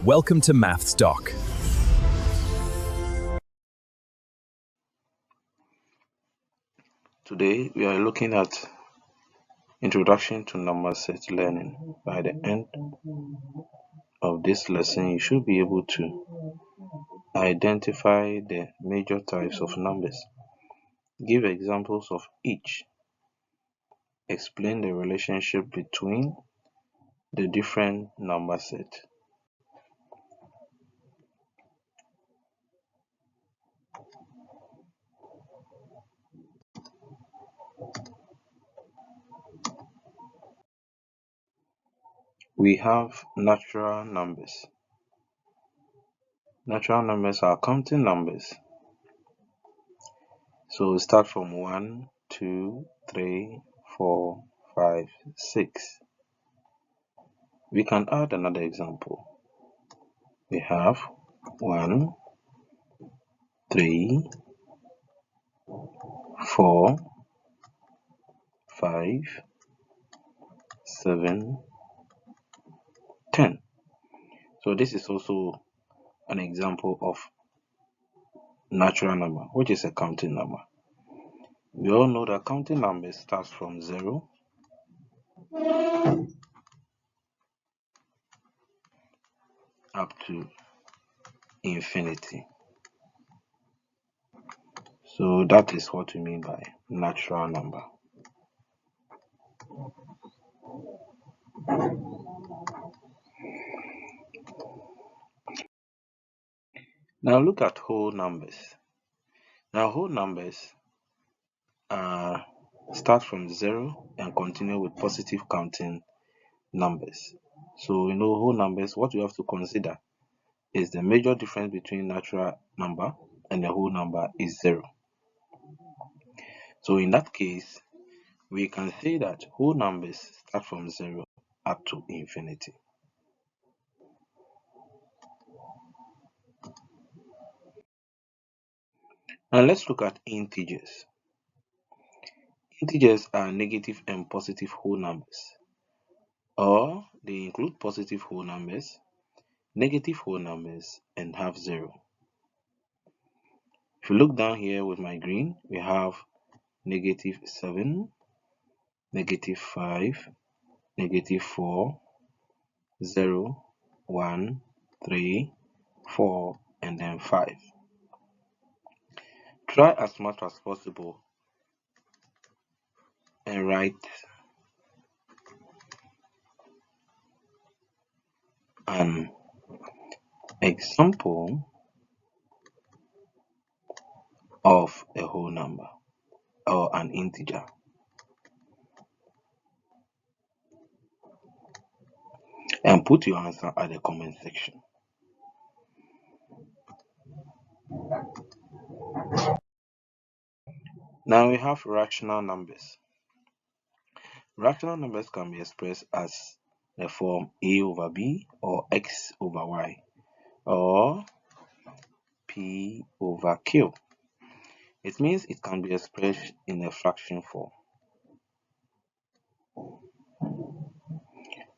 Welcome to MathsDoc. Today we are looking at Introduction to Number Set Learning. By the end of this lesson, you should be able to identify the major types of numbers, give examples of each, explain the relationship between the different number sets. We have natural numbers. Natural numbers are counting numbers. So we start from 1, 2, 3, 4, 5, 6. We can add another example. We have 1, 3, 4, 5, 7, 10. So this is also an example of natural number, which is a counting number. We all know that counting numbers starts from 0 up to infinity. So that is what we mean by natural number. Now look at whole numbers. Now whole numbers start from 0 and continue with positive counting numbers. So whole numbers, what you have to consider is the major difference between natural number and the whole number is 0. So in that case, we can say that whole numbers start from 0 up to infinity. Now let's look at integers. Integers are negative and positive whole numbers, or they include positive whole numbers, negative whole numbers, and have 0. If you look down here with my green, we have negative 7, negative 5, negative 4, 0, 1, 3, 4, and then 5. Try as much as possible and write an example of a whole number or an integer. And put your answer at the comment section. Now we have rational numbers. Rational numbers can be expressed as the form a over b or x over y or p over q. It means it can be expressed in a fraction form,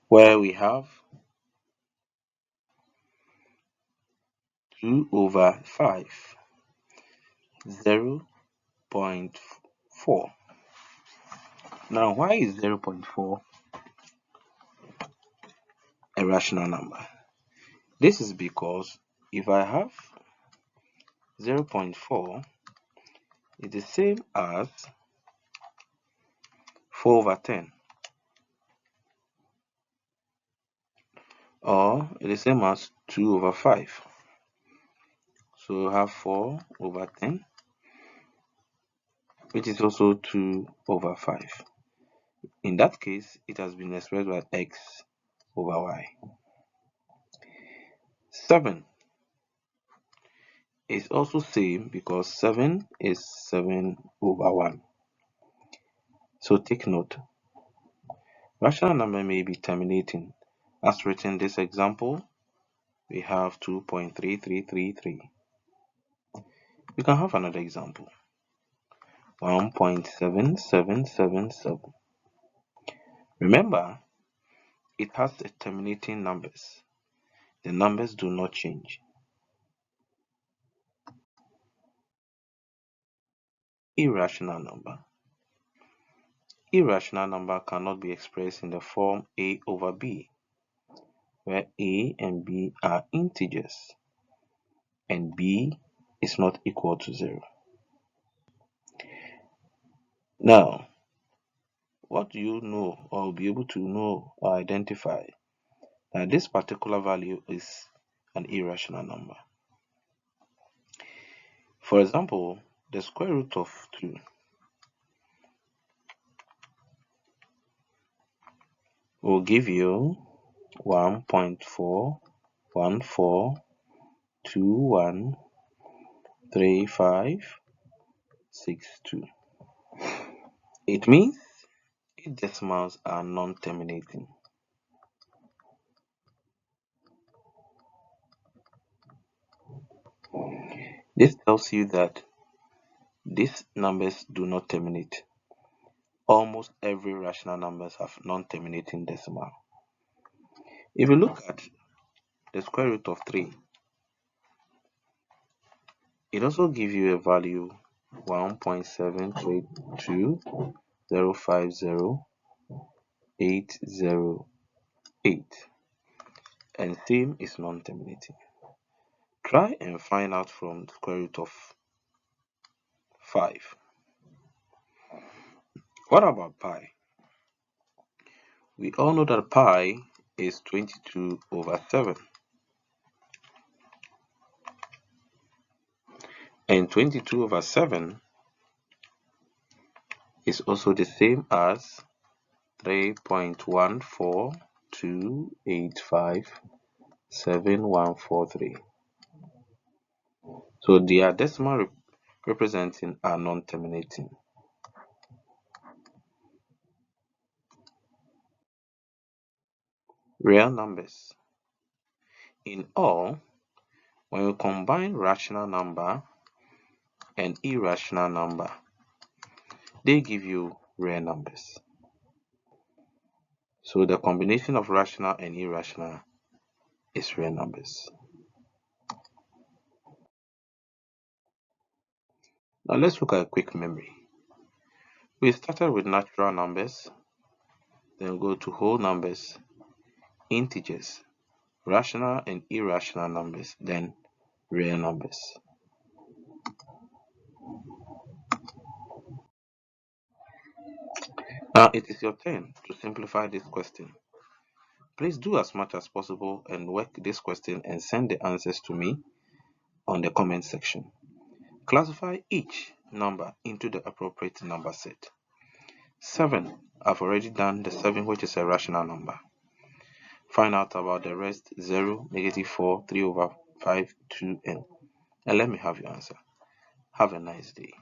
where we have 2 over 5, 0.4. Now, why is 0.4 a rational number? This is because if I have 0.4, it is the same as 4 over 10, or it is the same as 2 over 5. So we have 4 over 10, which is also 2 over 5. In that case, it has been expressed by x over y. 7 is also same because 7 is 7 over 1. So take note. Rational number may be terminating. As written in this example, we have 2.3333. We can have another example. 1.7777. Remember, it has a terminating numbers. the numbers do not change. Irrational number. Irrational number cannot be expressed in the form a over b, where a and b are integers and b is not equal to 0. Now, what do you know or be able to know or identify that this particular value is an irrational number? For example, the square root of 2 will give you 1.414213562. It means 8 decimals are non-terminating. This tells you that these numbers do not terminate. Almost every rational numbers have non-terminating decimal. If you look at the square root of 3, it also gives you a value 1.732050,808, and same is non-terminating. Try and find out from the square root of 5. What about pi? We all know that pi is 22 over 7. And 22 over 7 is also the same as 3.142857143. So their decimal representing are non-terminating. Real numbers. In all, when we combine rational number and irrational number, they give you real numbers. So the combination of rational and irrational is real numbers. Now let's look at a quick memory. We started with natural numbers, then go to whole numbers, integers, rational and irrational numbers, then real numbers. Now it is your turn to simplify this question. Please do as much as possible and work this question and send the answers to me on the comment section. Classify each number into the appropriate number set. 7, I've already done the 7, which is a rational number. Find out about the rest: 0, -4, 3 over 5, 2, and let me have your answer. Have a nice day.